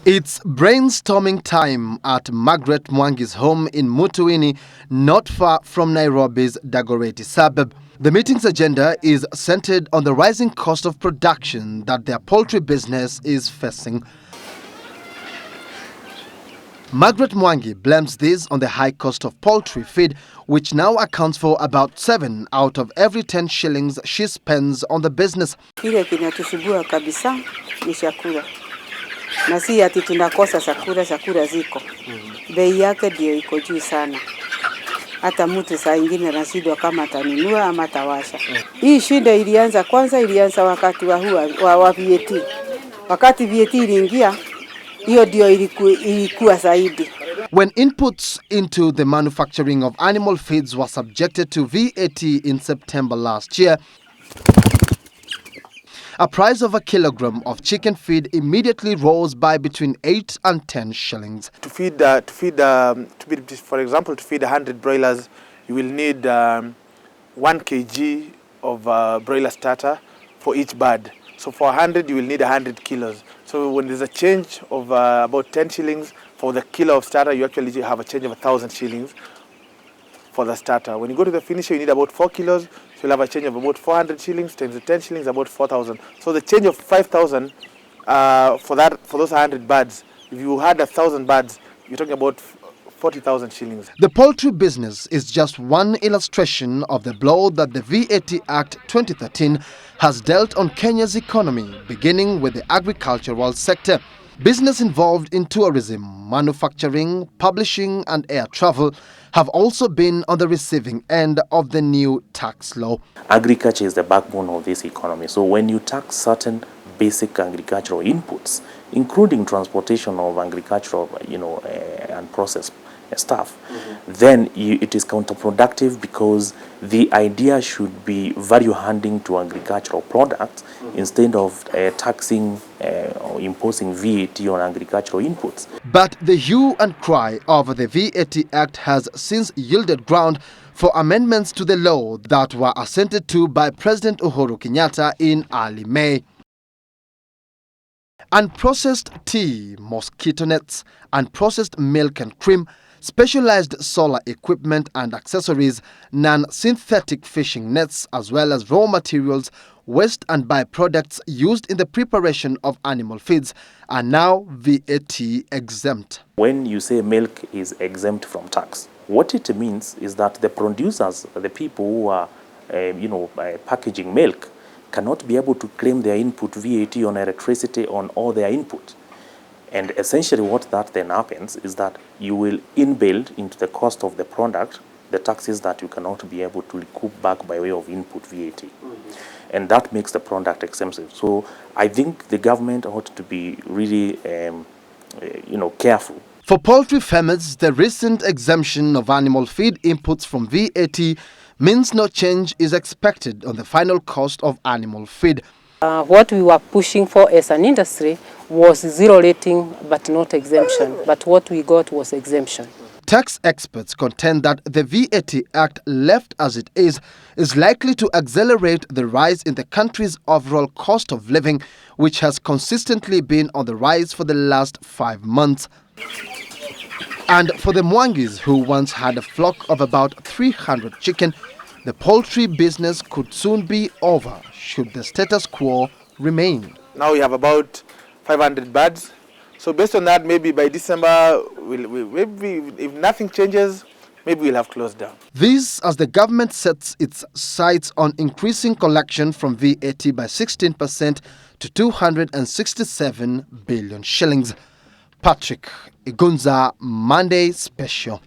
It's brainstorming time at Margaret Mwangi's home in Mutuini, not far from Nairobi's Dagoretti suburb. The meeting's agenda is centered on the rising cost of production that their poultry business is facing. Margaret Mwangi blames this on the high cost of poultry feed, which now accounts for about 7 out of every 10 shillings she spends on the business. Kile kinatusubua kabisa ni chakula. Na si ati tunakosa chakula ziko. Bei yake ndio iko juu sana. Hata mtu saa nyingine anashindwa kama atanunua ama atawasha. Hii shida ilianza wakati wa VAT. Wakati VAT iliingia, hiyo ndio ilikuwa zaidi. When inputs into the manufacturing of animal feeds were subjected to VAT in September last year, a price of a kilogram of chicken feed immediately rose by between 8 and 10 shillings. For example, to feed 100 broilers, you will need 1 kg of broiler starter for each bird. So for 100, you will need 100 kilos. So when there's a change of about 10 shillings for the kilo of starter, you actually have a change of 1,000 shillings for the starter. When you go to the finisher, you need about 4 kilos. So you'll have a change of about 400 shillings times the 10 shillings, about 4,000. So the change of 5,000 for those 100 birds. If you had 1,000 birds, you're talking about 40,000 shillings. The poultry business is just one illustration of the blow that the VAT Act 2013 has dealt on Kenya's economy, beginning with the agricultural sector. Business involved in tourism, manufacturing, publishing and air travel have also been on the receiving end of the new tax law. Agriculture is the backbone of this economy. So when you tax certain basic agricultural inputs, including transportation of agricultural, and processed stuff, then it is counterproductive, because the idea should be value handing to agricultural products instead of taxing or imposing VAT on agricultural inputs. But the hue and cry over the VAT Act has since yielded ground for amendments to the law that were assented to by President Uhuru Kenyatta in early May. Unprocessed tea, mosquito nets, unprocessed milk and cream, specialized solar equipment and accessories, non-synthetic fishing nets, as well as raw materials, waste and byproducts used in the preparation of animal feeds are now VAT exempt. When you say milk is exempt from tax, what it means is that the producers, the people who are packaging milk, cannot be able to claim their input VAT on electricity on all their input. And essentially what that then happens is that you will inbuild into the cost of the product the taxes that you cannot be able to recoup back by way of input VAT. And that makes the product exemptive. So I think the government ought to be really careful. For poultry farmers, the recent exemption of animal feed inputs from VAT means no change is expected on the final cost of animal feed. What we were pushing for as an industry was zero rating but not exemption. But what we got was exemption. Tax experts contend that the VAT Act, left as it is likely to accelerate the rise in the country's overall cost of living, which has consistently been on the rise for the last 5 months. And for the Mwangis, who once had a flock of about 300 chicken, the poultry business could soon be over should the status quo remain. Now we have about 500 birds. So based on that, maybe by December, maybe if nothing changes, maybe we'll have closed down. This as the government sets its sights on increasing collection from VAT by 16% to 267 billion shillings. Patrick Igunza, Monday Special.